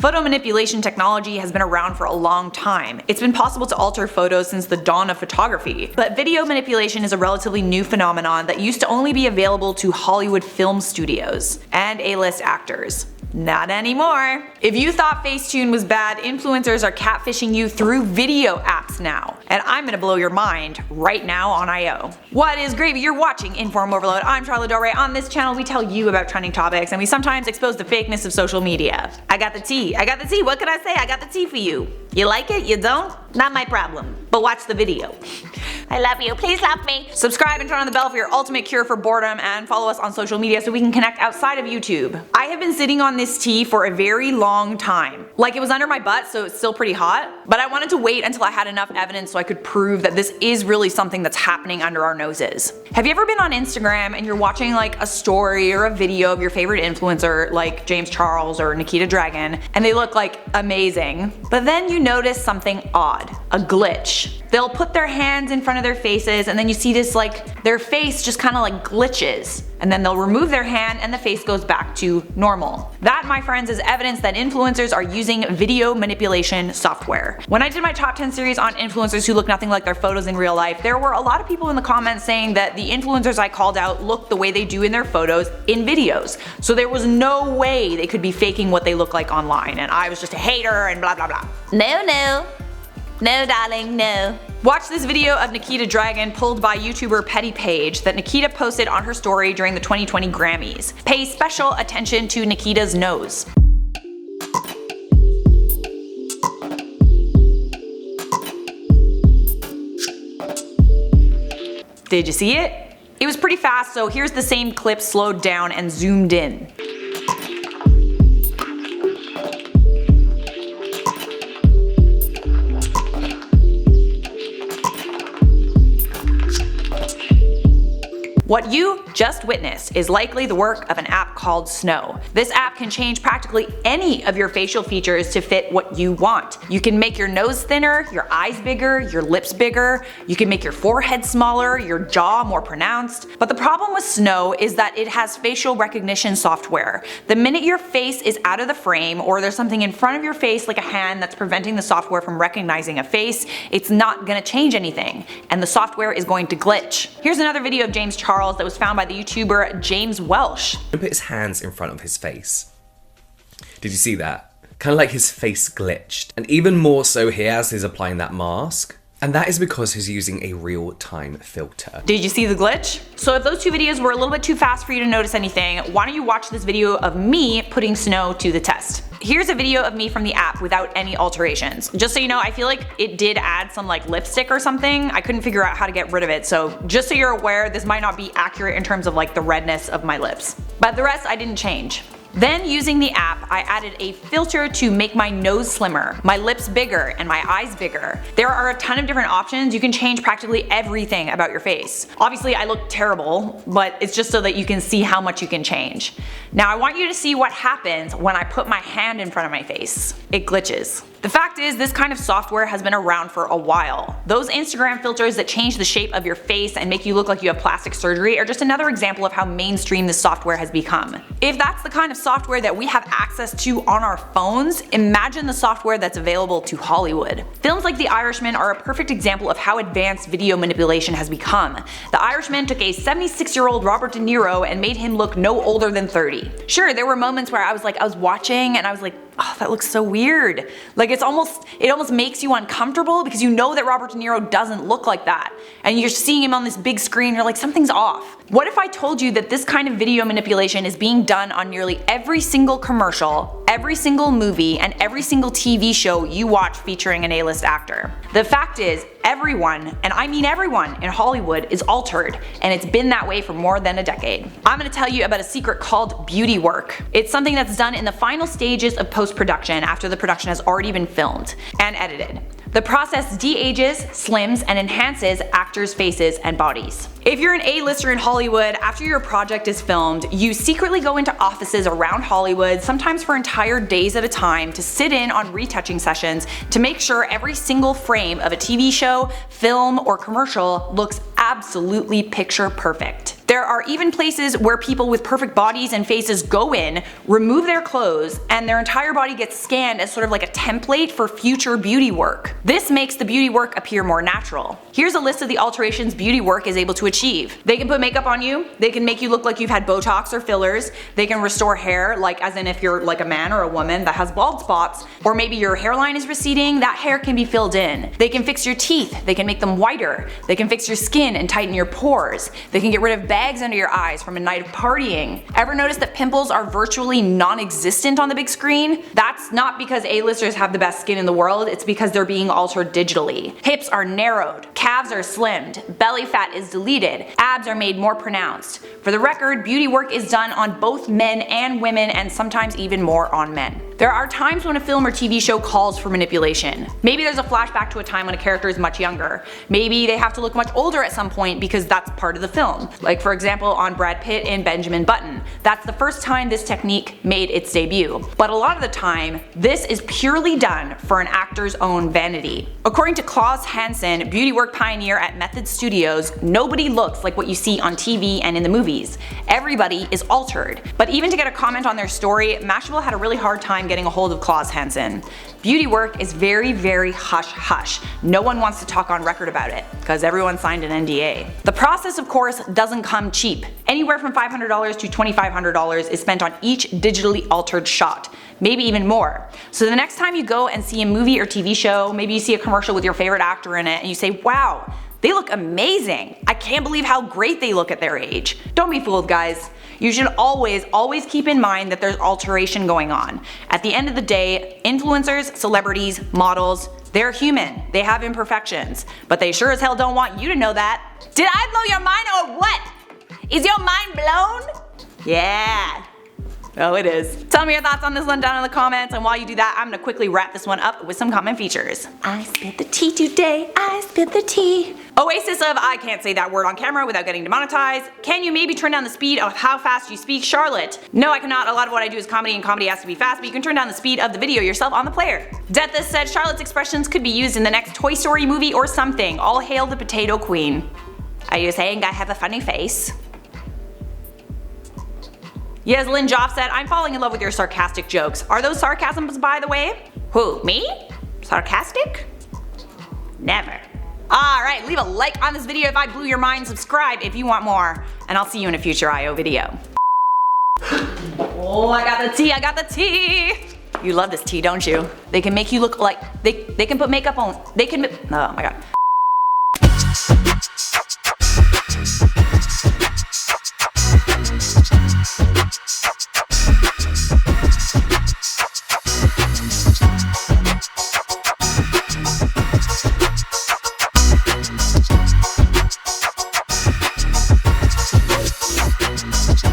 Photomanipulation technology has been around for a long time. It's been possible to alter photos since the dawn of photography. But video manipulation is a relatively new phenomenon that used to only be available to Hollywood film studios and A-list actors. Not anymore. If you thought Facetune was bad, influencers are catfishing you through video apps now. And I'm gonna blow your mind right now on IO. What is gravy? You're watching InformOverload. I'm Charlotte Del Rey. On this channel we tell you about trending topics and we sometimes expose the fakeness of social media. I got the tea. I got the tea. What can I say? I got the tea for you. You like it? You don't? Not my problem. But watch the video. I love you. Please love me. Subscribe and turn on the bell for your ultimate cure for boredom, and follow us on social media so we can connect outside of YouTube. I have been sitting on this tea for a very long time. Like, it was under my butt, so it's still pretty hot. But I wanted to wait until I had enough evidence so I could prove that this is really something that's happening under our noses. Have you ever been on Instagram and you're watching like a story or a video of your favorite influencer like James Charles or Nikita Dragon, and they look like amazing, but then you notice something odd, a glitch. They'll put their hands in front of their faces and then you see this, like, their face just kind of like glitches, and then they'll remove their hand and the face goes back to normal. That, my friends, is evidence that influencers are using video manipulation software. When I did my top 10 series on influencers who look nothing like their photos in real life, there were a lot of people in the comments saying that the influencers I called out look the way they do in their photos in videos. So there was no way they could be faking what they look like online, and I was just a hater and blah blah blah. No darling, no. Watch this video of Nikita Dragon pulled by YouTuber Petty Page that Nikita posted on her story during the 2020 Grammys. Pay special attention to Nikita's nose. Did you see it? It was pretty fast, so here's the same clip slowed down and zoomed in. What you just witnessed is likely the work of an app called Snow. This app can change practically any of your facial features to fit what you want. You can make your nose thinner, your eyes bigger, your lips bigger, you can make your forehead smaller, your jaw more pronounced. But the problem with Snow is that it has facial recognition software. The minute your face is out of the frame or there's something in front of your face like a hand that's preventing the software from recognizing a face, it's not gonna change anything, and the software is going to glitch. Here's another video of James Charles that was found by the YouTuber James Welsh. He put his hands in front of his face. Did you see that? Kind of like his face glitched. And even more so here as he's applying that mask. And that is because he's using a real-time filter. Did you see the glitch? So if those two videos were a little bit too fast for you to notice anything, why don't you watch this video of me putting Snow to the test. Here's a video of me from the app without any alterations. Just so you know, I feel like it did add some like lipstick or something. I couldn't figure out how to get rid of it, so just so you're aware, this might not be accurate in terms of like the redness of my lips. But the rest I didn't change. Then, using the app, I added a filter to make my nose slimmer, my lips bigger, and my eyes bigger. There are a ton of different options. You can change practically everything about your face. Obviously, I look terrible, but it's just so that you can see how much you can change. Now, I want you to see what happens when I put my hand in front of my face. It glitches. The fact is, this kind of software has been around for a while. Those Instagram filters that change the shape of your face and make you look like you have plastic surgery are just another example of how mainstream this software has become. If that's the kind of software that we have access to on our phones, imagine the software that's available to Hollywood. Films like The Irishman are a perfect example of how advanced video manipulation has become. The Irishman took a 76-year-old Robert De Niro and made him look no older than 30. Sure, there were moments where I was watching and I was like, oh, that looks so weird. Like, it almost makes you uncomfortable because you know that Robert De Niro doesn't look like that. And you're seeing him on this big screen, you're like, something's off. What if I told you that this kind of video manipulation is being done on nearly every single commercial, every single movie, and every single TV show you watch featuring an A-list actor? The fact is, everyone, and I mean everyone, in Hollywood is altered, and it's been that way for more than a decade. I'm gonna tell you about a secret called beauty work. It's something that's done in the final stages of post-production after the production has already been filmed and edited. The process de-ages, slims, and enhances actors' faces and bodies. If you're an A-lister in Hollywood, after your project is filmed, you secretly go into offices around Hollywood, sometimes for entire days at a time, to sit in on retouching sessions to make sure every single frame of a TV show, film, or commercial looks absolutely picture perfect. There are even places where people with perfect bodies and faces go in, remove their clothes, and their entire body gets scanned as sort of like a template for future beauty work. This makes the beauty work appear more natural. Here's a list of the alterations beauty work is able to achieve. They can put makeup on you, they can make you look like you've had Botox or fillers, they can restore hair, like as in if you're like a man or a woman that has bald spots, or maybe your hairline is receding, that hair can be filled in. They can fix your teeth, they can make them whiter, they can fix your skin and tighten your pores, they can get rid of bags under your eyes from a night of partying. Ever notice that pimples are virtually non-existent on the big screen? That's not because A-listers have the best skin in the world, it's because they're being altered digitally. Hips are narrowed, calves are slimmed, belly fat is deleted, abs are made more pronounced. For the record, beauty work is done on both men and women, and sometimes even more on men. There are times when a film or TV show calls for manipulation. Maybe there's a flashback to a time when a character is much younger. Maybe they have to look much older at some point because that's part of the film. Like for example on Brad Pitt in Benjamin Button. That's the first time this technique made its debut. But a lot of the time, this is purely done for an actor's own vanity. According to Klaus Hansen, beauty work pioneer at Method Studios, nobody looks like what you see on TV and in the movies. Everybody is altered. But even to get a comment on their story, Mashable had a really hard time getting a hold of Klaus Hansen. Beauty work is very, very hush hush. No one wants to talk on record about it, because everyone signed an NDA. The process, of course, doesn't come cheap. Anywhere from $500 to $2,500 is spent on each digitally altered shot. Maybe even more. So the next time you go and see a movie or TV show, maybe you see a commercial with your favorite actor in it and you say, wow, they look amazing. I can't believe how great they look at their age. Don't be fooled, guys. You should always keep in mind that there's alteration going on. At the end of the day, influencers, celebrities, models, they're human. They have imperfections. But they sure as hell don't want you to know that. Did I blow your mind or what? Is your mind blown? Yeah. Oh, it is. Tell me your thoughts on this one down in the comments, and while you do that, I'm gonna quickly wrap this one up with some comment features. I spit the tea today, I spit the tea. Oasis of I can't say that word on camera without getting demonetized. Can you maybe turn down the speed of how fast you speak, Charlotte? No, I cannot. A lot of what I do is comedy, and comedy has to be fast, but you can turn down the speed of the video yourself on the player. Deathis said Charlotte's expressions could be used in the next Toy Story movie or something. All hail the potato queen. Are you saying I have a funny face? Yes, Lynn Joff said, I'm falling in love with your sarcastic jokes. Are those sarcasms, by the way? Who, me? Sarcastic? Never. Alright, leave a like on this video if I blew your mind, subscribe if you want more, and I'll see you in a future IO video. Oh, I got the tea! You love this tea, don't you? They can make you look like, they can put makeup on, oh my god.